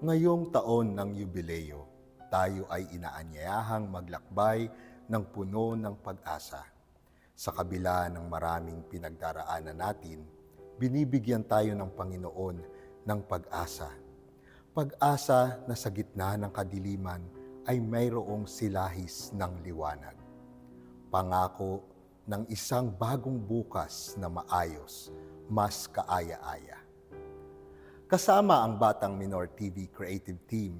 Ngayong taon ng yubileo, tayo ay inaanyayahang maglakbay ng puno ng pag-asa. Sa kabila ng maraming pinagdaraanan natin, binibigyan tayo ng Panginoon ng pag-asa. Pag-asa na sa gitna ng kadiliman ay mayroong silahis ng liwanag. Pangako ng isang bagong bukas na maayos, mas kaaya-aya. Kasama ang Batang Minor TV Creative Team,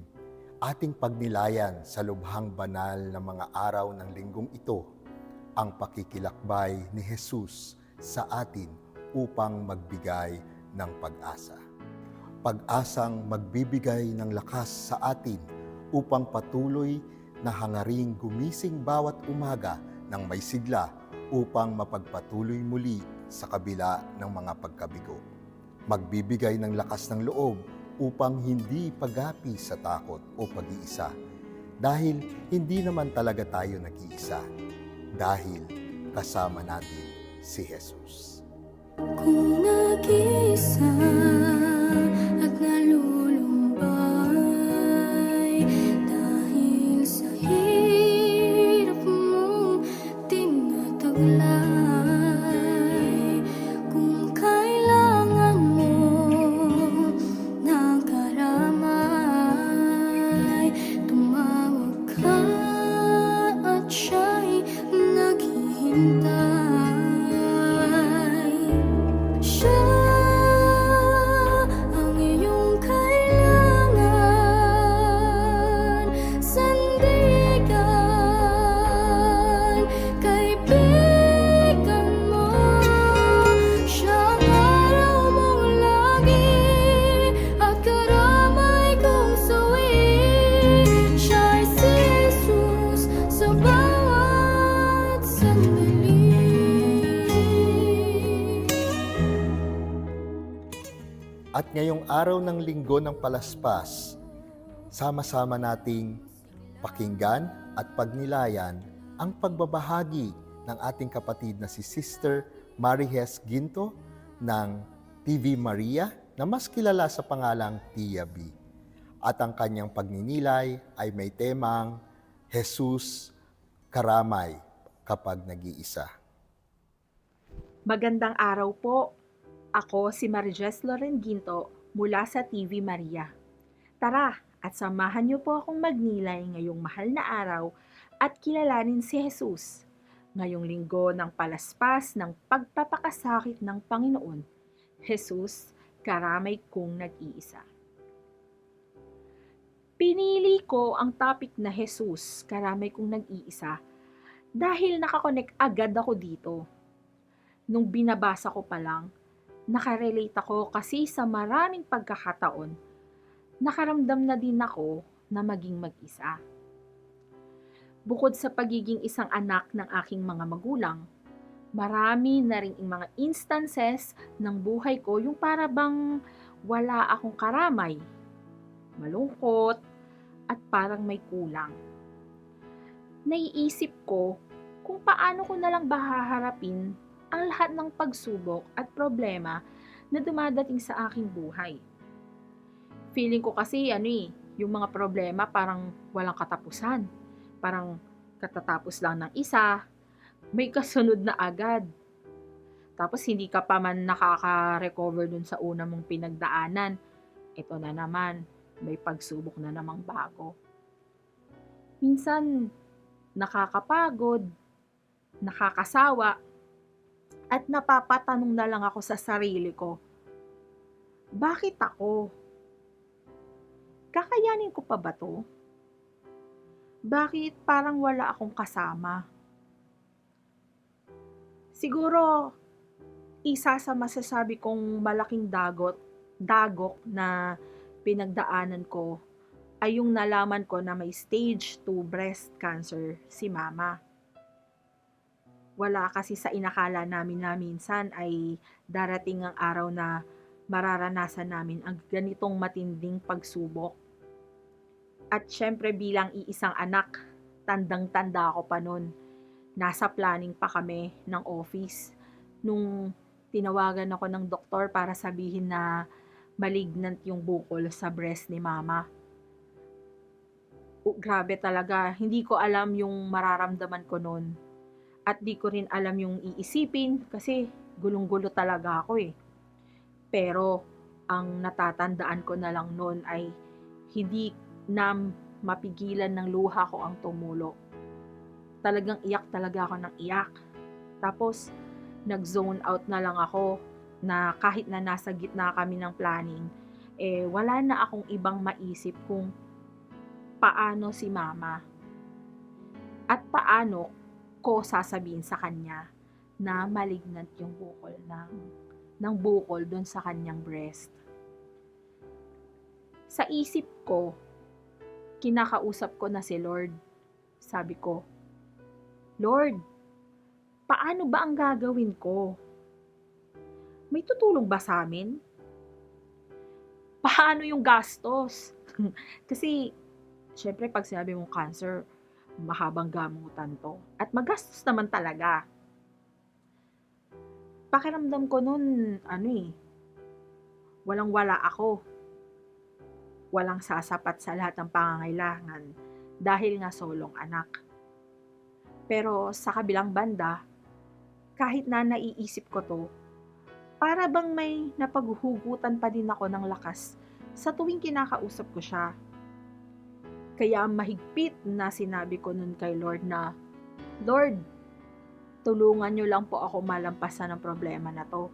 ating pagnilayan sa lubhang banal na mga araw ng linggong ito, ang pakikilakbay ni Jesus sa atin upang magbigay ng pag-asa. Pag-asang magbibigay ng lakas sa atin upang patuloy na hangaring gumising bawat umaga ng may sigla upang mapagpatuloy muli sa kabila ng mga pagkabigo. Magbibigay ng lakas ng loob upang hindi pagapi sa takot o pag-iisa. Dahil hindi naman talaga tayo nag-iisa. Dahil kasama natin si Jesus. Kung nag-iisa at nalulumbay dahil sa hirap mong tinataglay, kung kailangan mo ng karamay, tumawag ka at siya'y naghihintay. Siya ang iyong kailangan, sandigan, kaibigan mo. Siya ang araw mong lagi at karamay kong suwi. Siya'y si Jesus sa bawat sandali. At ngayong araw ng linggo ng palaspas, sama-sama nating pakinggan at pagnilayan ang pagbabahagi ng ating kapatid na si Sister Marihes Ginto ng TV Maria na mas kilala sa pangalang Tia B. At ang kanyang pagninilay ay may temang Jesus Karamay kapag nag-iisa. Magandang araw po. Ako si Marijes Loren Ginto mula sa TV Maria. Tara at samahan niyo po akong magnilay ngayong mahal na araw at kilalanin si Jesus. Ngayong linggo ng palaspas ng pagpapakasakit ng Panginoon, Jesus, karamay kong nag-iisa. Pinili ko ang topic na Jesus, karamay kong nag-iisa dahil nakakonect agad ako dito. Nung binabasa ko pa lang, nakarelate ako kasi sa maraming pagkakataon, nakaramdam na din ako na maging mag-isa. Bukod sa pagiging isang anak ng aking mga magulang, marami na rin mga instances ng buhay ko yung para bang wala akong karamay, malungkot, at parang may kulang. Naiisip ko kung paano ko nalang haharapin ang lahat ng pagsubok at problema na dumadating sa aking buhay. Feeling ko kasi yung mga problema parang walang katapusan. Parang katatapos lang ng isa, may kasunod na agad. Tapos hindi ka pa man nakaka-recover dun sa una mong pinagdaanan. Ito na naman, may pagsubok na namang bago. Minsan, nakakapagod, nakakasawa, at napapatanong na lang ako sa sarili ko, bakit ako? Kakayanin ko pa ba to? Bakit parang wala akong kasama? Siguro, isa sa masasabi kong malaking dagok na pinagdaanan ko ay yung nalaman ko na may stage 2 breast cancer si mama. Wala kasi sa inakala namin na minsan ay darating ang araw na mararanasan namin ang ganitong matinding pagsubok. At syempre bilang iisang anak, tandang-tanda ako pa nun. Nasa planning pa kami ng office nung tinawagan ako ng doktor para sabihin na malignant yung bukol sa breast ni mama. Grabe talaga, hindi ko alam yung mararamdaman ko nun. At di ko rin alam yung iisipin kasi gulong-gulo talaga ako eh. Pero ang natatandaan ko na lang nun ay hindi na mapigilan ng luha ko ang tumulo. Talagang iyak talaga ako ng iyak. Tapos nag-zone out na lang ako na kahit na nasa gitna kami ng planning, wala na akong ibang maisip kung paano si mama at paano ko sasabihin sa kanya na malignant yung bukol ng bukol doon sa kanyang breast. Sa isip ko, kinakausap ko na si Lord. Sabi ko, Lord, paano ba ang gagawin ko? May tutulong ba sa amin? Paano yung gastos? Kasi, syempre pag sinabi mong cancer, mahabang gamutan to. At magastos naman talaga. Pakiramdam ko nun, walang-wala ako. Walang sasapat sa lahat ng pangangailangan dahil nga solong anak. Pero sa kabilang banda, kahit na naiisip ko to, para bang may napaghuhugutan pa din ako ng lakas sa tuwing kinakausap ko siya. Kaya mahigpit na sinabi ko nun kay Lord na, Lord, tulungan niyo lang po ako malampasan ng problema na to.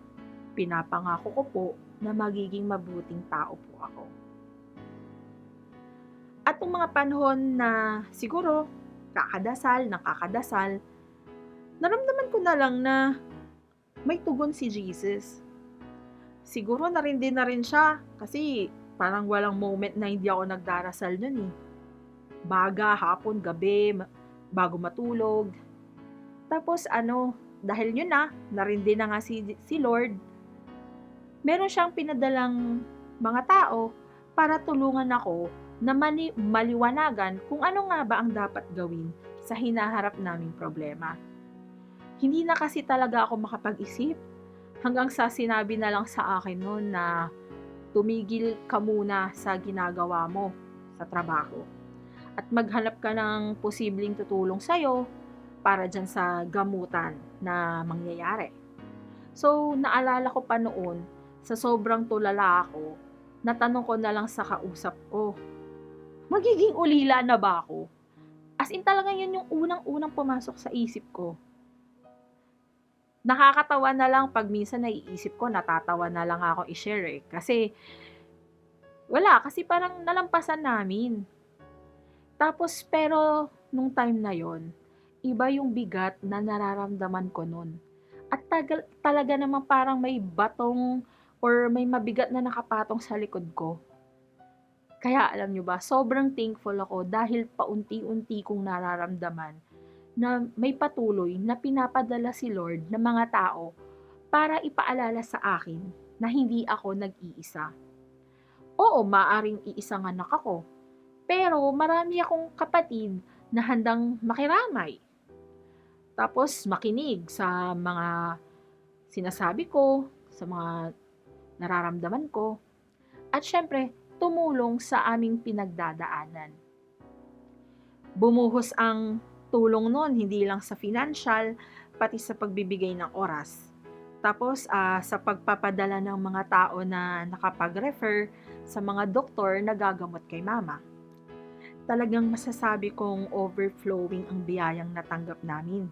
Pinapangako ko po na magiging mabuting tao po ako. At yung mga panahon na siguro nakakadasal, naramdaman ko na lang na may tugon si Jesus. Siguro narindi na rin siya kasi parang walang moment na hindi ako nagdarasal nun eh. Baga, hapon, gabi, bago matulog. Tapos dahil yun narindi na nga si Lord, meron siyang pinadalang mga tao para tulungan ako na maliwanagan kung ano nga ba ang dapat gawin sa hinaharap naming problema. Hindi na kasi talaga ako makapag-isip hanggang sa sinabi na lang sa akin noon na tumigil ka muna sa ginagawa mo sa trabaho at maghanap ka ng posibleng tutulong sa'yo para dyan sa gamutan na mangyayari. So, naalala ko pa noon, sa sobrang tulala ako, natanong ko na lang sa kausap ko, magiging ulila na ba ako? As in talaga yun yung unang-unang pumasok sa isip ko. Nakakatawa na lang pag minsan naiisip ko, natatawa na lang ako i-share Kasi, kasi parang nalampasan namin. Tapos, pero, nung time na yon, iba yung bigat na nararamdaman ko nun. At talaga naman parang may batong or may mabigat na nakapatong sa likod ko. Kaya alam nyo ba, sobrang thankful ako dahil paunti-unti kong nararamdaman na may patuloy na pinapadala si Lord ng mga tao para ipaalala sa akin na hindi ako nag-iisa. Oo, maaring iisang anak ako, pero marami akong kapatid na handang makiramay. Tapos makinig sa mga sinasabi ko, sa mga nararamdaman ko, at syempre, tumulong sa aming pinagdadaanan. Bumuhos ang tulong nun, hindi lang sa financial, pati sa pagbibigay ng oras. Tapos, sa pagpapadala ng mga tao na nakapag-refer sa mga doktor na gagamot kay mama. Talagang masasabi kong overflowing ang biyayang natanggap namin.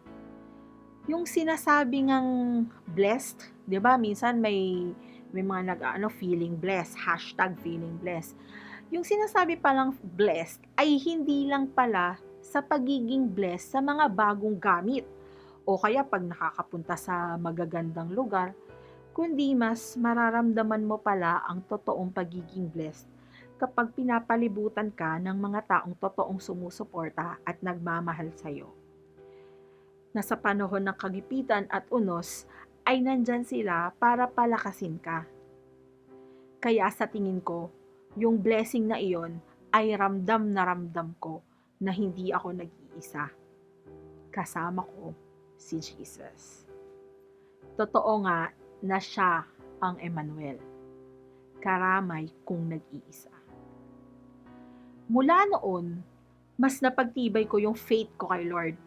Yung sinasabi ngang blessed, di ba? Minsan may mga feeling blessed, #feeling blessed. Yung sinasabi palang blessed ay hindi lang pala sa pagiging blessed sa mga bagong gamit o kaya pag nakakapunta sa magagandang lugar, kundi mas mararamdaman mo pala ang totoong pagiging blessed kapag pinapalibutan ka ng mga taong totoong sumusuporta at nagmamahal sa'yo. Nasa panahon ng kagipitan at unos ay nandyan sila para palakasin ka. Kaya sa tingin ko, yung blessing na iyon ay ramdam na ramdam ko na hindi ako nag-iisa. Kasama ko si Jesus. Totoo nga na siya ang Emmanuel. Karamay kung nag-iisa. Mula noon, mas napagtibay ko yung faith ko kay Lord.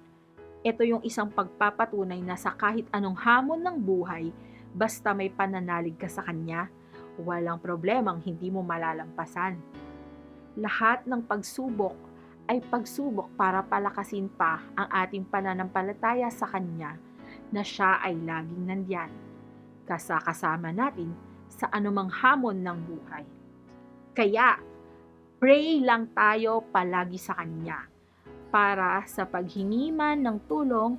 Ito yung isang pagpapatunay na sa kahit anong hamon ng buhay, basta may pananalig ka sa Kanya, walang problemang hindi mo malalampasan. Lahat ng pagsubok ay pagsubok para palakasin pa ang ating pananampalataya sa Kanya na Siya ay laging nandyan, kasama natin sa anumang hamon ng buhay. Kaya, pray lang tayo palagi sa Kanya para sa paghingi man ng tulong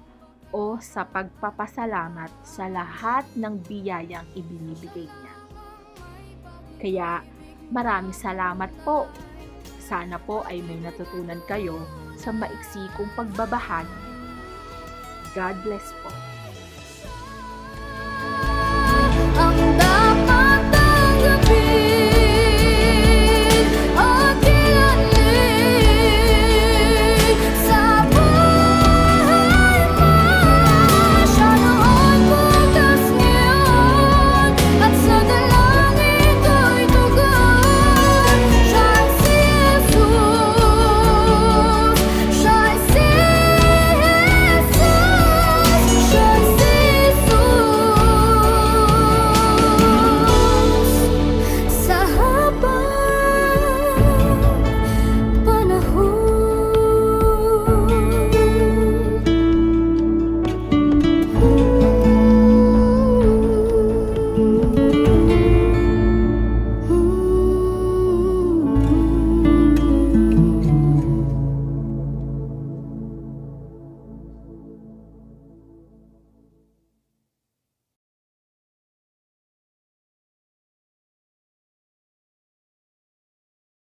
o sa pagpapasalamat sa lahat ng biyayang ibinibigay niya. Kaya, maraming salamat po. Sana po ay may natutunan kayo sa maiksi kong pagbabahagi. God bless po.